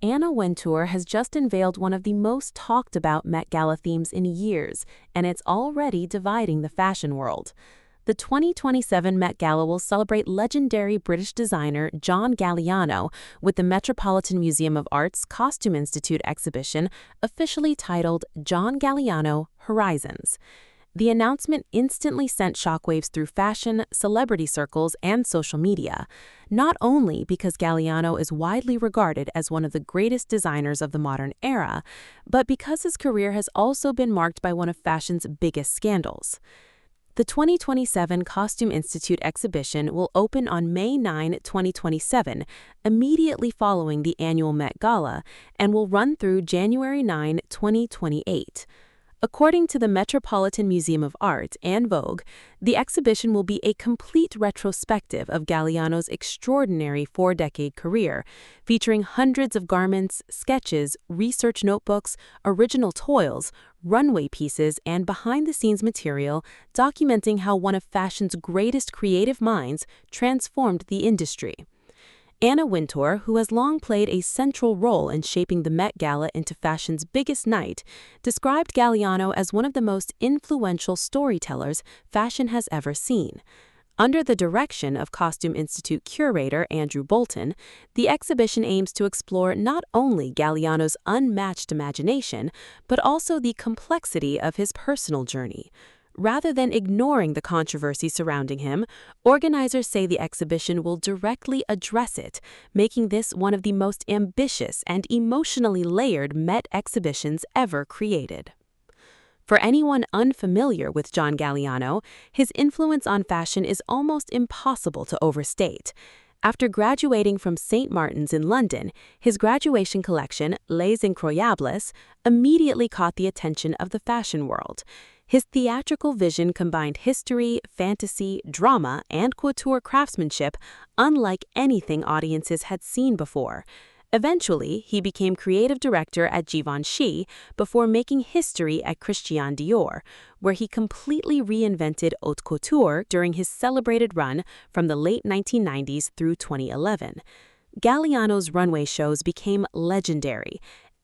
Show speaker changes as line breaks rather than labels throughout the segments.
Anna Wintour has just unveiled one of the most talked about Met Gala themes in years, and it's already dividing the fashion world. The 2027 Met Gala will celebrate legendary British designer John Galliano with the Metropolitan Museum of Art's Costume Institute exhibition officially titled John Galliano Horizons. The announcement instantly sent shockwaves through fashion, celebrity circles, and social media, not only because Galliano is widely regarded as one of the greatest designers of the modern era, but because his career has also been marked by one of fashion's biggest scandals. The 2027 Costume Institute exhibition will open on May 9, 2027, immediately following the annual Met Gala, and will run through January 9, 2028. According to the Metropolitan Museum of Art and Vogue, the exhibition will be a complete retrospective of Galliano's extraordinary four-decade career, featuring hundreds of garments, sketches, research notebooks, original toils, runway pieces, and behind-the-scenes material documenting how one of fashion's greatest creative minds transformed the industry. Anna Wintour, who has long played a central role in shaping the Met Gala into fashion's biggest night, described Galliano as one of the most influential storytellers fashion has ever seen. Under the direction of Costume Institute curator Andrew Bolton, the exhibition aims to explore not only Galliano's unmatched imagination, but also the complexity of his personal journey. Rather than ignoring the controversy surrounding him, organizers say the exhibition will directly address it, making this one of the most ambitious and emotionally layered Met exhibitions ever created. For anyone unfamiliar with John Galliano, his influence on fashion is almost impossible to overstate. After graduating from St. Martin's in London, his graduation collection, Les Incroyables, immediately caught the attention of the fashion world. His theatrical vision combined history, fantasy, drama, and couture craftsmanship unlike anything audiences had seen before. Eventually, he became creative director at Givenchy before making history at Christian Dior, where he completely reinvented haute couture during his celebrated run from the late 1990s through 2011. Galliano's runway shows became legendary.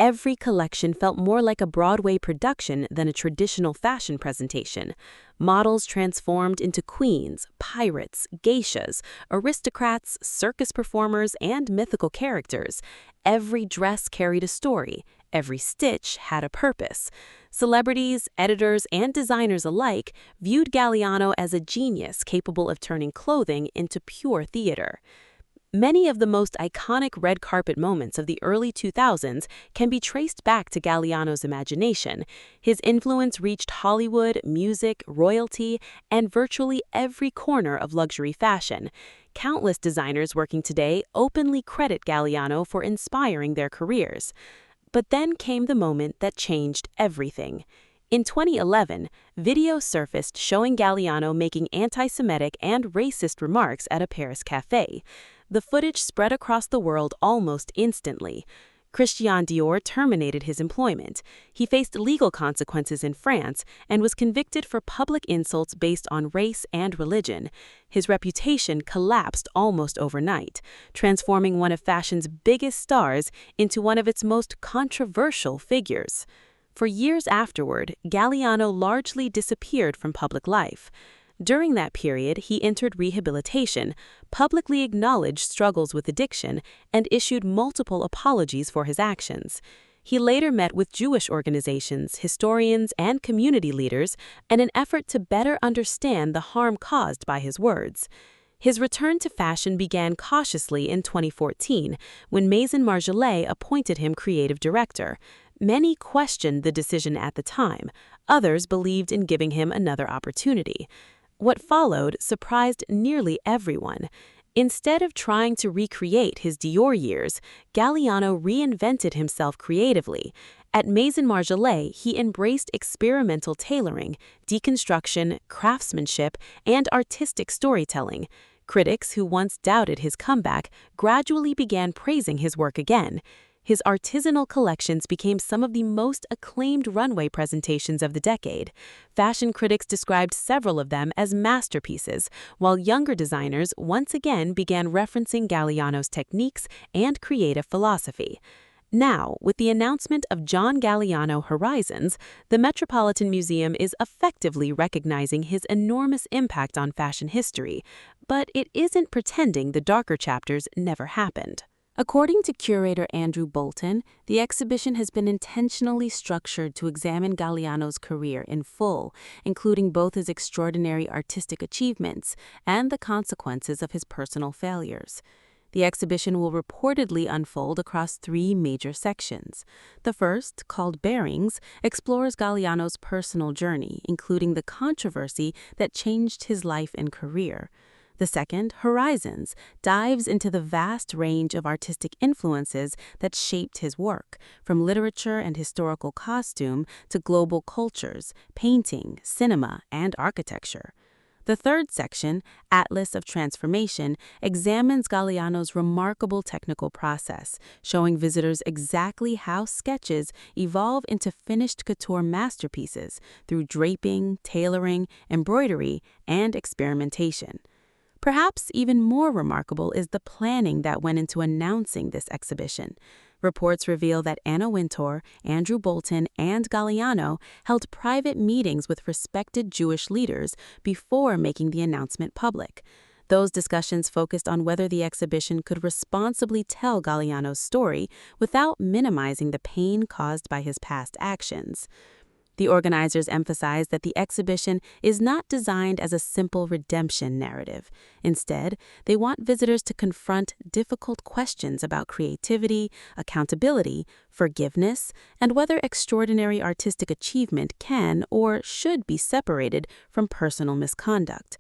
Every collection felt more like a Broadway production than a traditional fashion presentation. Models transformed into queens, pirates, geishas, aristocrats, circus performers, and mythical characters. Every dress carried a story. Every stitch had a purpose. Celebrities, editors, and designers alike viewed Galliano as a genius capable of turning clothing into pure theater. Many of the most iconic red carpet moments of the early 2000s can be traced back to Galliano's imagination. His influence reached Hollywood, music, royalty, and virtually every corner of luxury fashion. Countless designers working today openly credit Galliano for inspiring their careers. But then came the moment that changed everything. In 2011, video surfaced showing Galliano making anti-Semitic and racist remarks at a Paris cafe. The footage spread across the world almost instantly. Christian Dior terminated his employment. He faced legal consequences in France and was convicted for public insults based on race and religion. His reputation collapsed almost overnight, transforming one of fashion's biggest stars into one of its most controversial figures. For years afterward, Galliano largely disappeared from public life. During that period, he entered rehabilitation, publicly acknowledged struggles with addiction, and issued multiple apologies for his actions. He later met with Jewish organizations, historians, and community leaders in an effort to better understand the harm caused by his words. His return to fashion began cautiously in 2014, when Maison Margiela appointed him creative director. Many questioned the decision at the time. Others believed in giving him another opportunity. What followed surprised nearly everyone. Instead of trying to recreate his Dior years, Galliano reinvented himself creatively. At Maison Margiela, he embraced experimental tailoring, deconstruction, craftsmanship, and artistic storytelling. Critics who once doubted his comeback gradually began praising his work again. His artisanal collections became some of the most acclaimed runway presentations of the decade. Fashion critics described several of them as masterpieces, while younger designers once again began referencing Galliano's techniques and creative philosophy. Now, with the announcement of John Galliano Horizons, the Metropolitan Museum is effectively recognizing his enormous impact on fashion history, but it isn't pretending the darker chapters never happened. According to curator Andrew Bolton, the exhibition has been intentionally structured to examine Galliano's career in full, including both his extraordinary artistic achievements and the consequences of his personal failures. The exhibition will reportedly unfold across three major sections. The first, called Bearings, explores Galliano's personal journey, including the controversy that changed his life and career. The second, Horizons, dives into the vast range of artistic influences that shaped his work, from literature and historical costume to global cultures, painting, cinema, and architecture. The third section, Atlas of Transformation, examines Galliano's remarkable technical process, showing visitors exactly how sketches evolve into finished couture masterpieces through draping, tailoring, embroidery, and experimentation. Perhaps even more remarkable is the planning that went into announcing this exhibition. Reports reveal that Anna Wintour, Andrew Bolton, and Galliano held private meetings with respected Jewish leaders before making the announcement public. Those discussions focused on whether the exhibition could responsibly tell Galliano's story without minimizing the pain caused by his past actions. The organizers emphasize that the exhibition is not designed as a simple redemption narrative. Instead, they want visitors to confront difficult questions about creativity, accountability, forgiveness, and whether extraordinary artistic achievement can or should be separated from personal misconduct.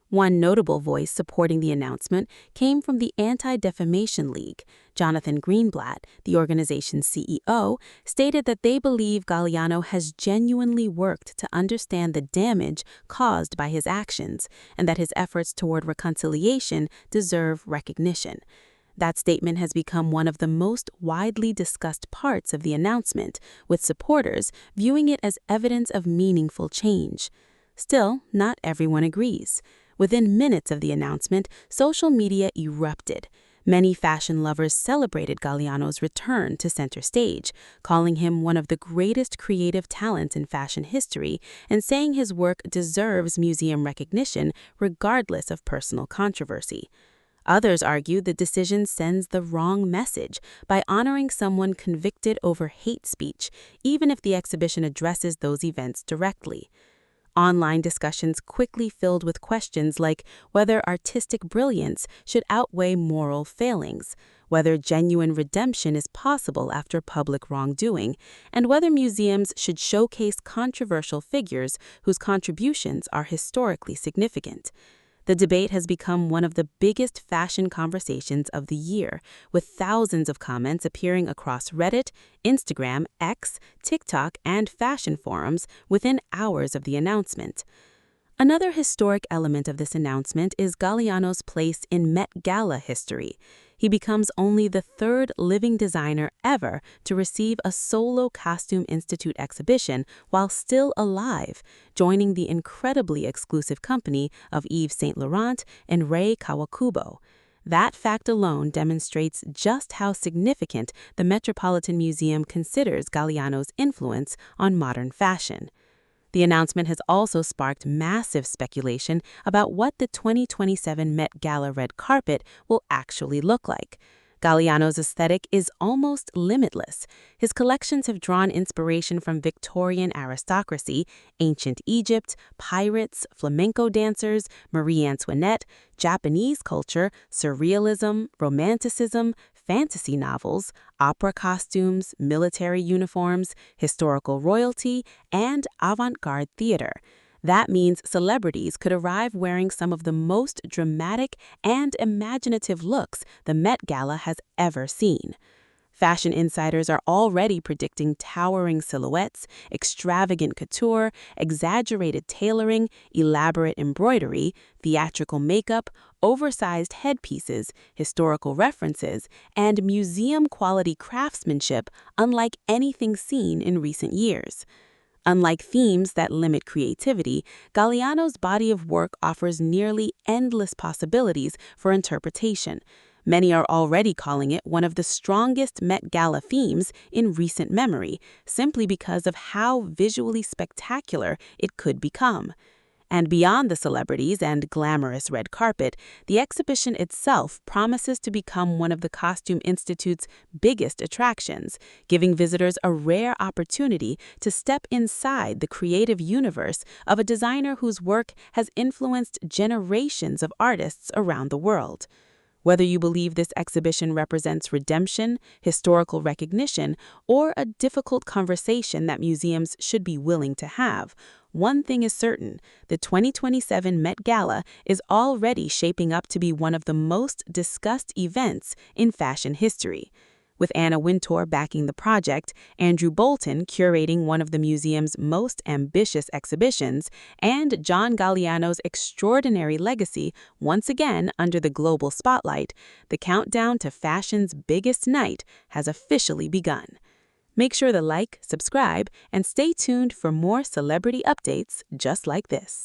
One notable voice supporting the announcement came from the Anti-Defamation League. Jonathan Greenblatt, the organization's CEO, stated that they believe Galliano has genuinely worked to understand the damage caused by his actions and that his efforts toward reconciliation deserve recognition. That statement has become one of the most widely discussed parts of the announcement, with supporters viewing it as evidence of meaningful change. Still, not everyone agrees. Within minutes of the announcement, social media erupted. Many fashion lovers celebrated Galliano's return to center stage, calling him one of the greatest creative talents in fashion history and saying his work deserves museum recognition regardless of personal controversy. Others argue the decision sends the wrong message by honoring someone convicted over hate speech, even if the exhibition addresses those events directly. Online discussions quickly filled with questions like whether artistic brilliance should outweigh moral failings, whether genuine redemption is possible after public wrongdoing, and whether museums should showcase controversial figures whose contributions are historically significant. The debate has become one of the biggest fashion conversations of the year, with thousands of comments appearing across Reddit, Instagram, X, TikTok, and fashion forums within hours of the announcement. Another historic element of this announcement is Galliano's place in Met Gala history. He becomes only the third living designer ever to receive a solo Costume Institute exhibition while still alive, joining the incredibly exclusive company of Yves Saint Laurent and Rei Kawakubo. That fact alone demonstrates just how significant the Metropolitan Museum considers Galliano's influence on modern fashion. The announcement has also sparked massive speculation about what the 2027 Met Gala red carpet will actually look like. Galliano's aesthetic is almost limitless. His collections have drawn inspiration from Victorian aristocracy, ancient Egypt, pirates, flamenco dancers, Marie Antoinette, Japanese culture, surrealism, romanticism, fantasy novels, opera costumes, military uniforms, historical royalty, and avant-garde theater. That means celebrities could arrive wearing some of the most dramatic and imaginative looks the Met Gala has ever seen. Fashion insiders are already predicting towering silhouettes, extravagant couture, exaggerated tailoring, elaborate embroidery, theatrical makeup, oversized headpieces, historical references, and museum-quality craftsmanship unlike anything seen in recent years. Unlike themes that limit creativity, Galliano's body of work offers nearly endless possibilities for interpretation. Many are already calling it one of the strongest Met Gala themes in recent memory, simply because of how visually spectacular it could become. And beyond the celebrities and glamorous red carpet, the exhibition itself promises to become one of the Costume Institute's biggest attractions, giving visitors a rare opportunity to step inside the creative universe of a designer whose work has influenced generations of artists around the world. Whether you believe this exhibition represents redemption, historical recognition, or a difficult conversation that museums should be willing to have, one thing is certain: the 2027 Met Gala is already shaping up to be one of the most discussed events in fashion history. With Anna Wintour backing the project, Andrew Bolton curating one of the museum's most ambitious exhibitions, and John Galliano's extraordinary legacy once again under the global spotlight, the countdown to fashion's biggest night has officially begun. Make sure to like, subscribe, and stay tuned for more celebrity updates just like this.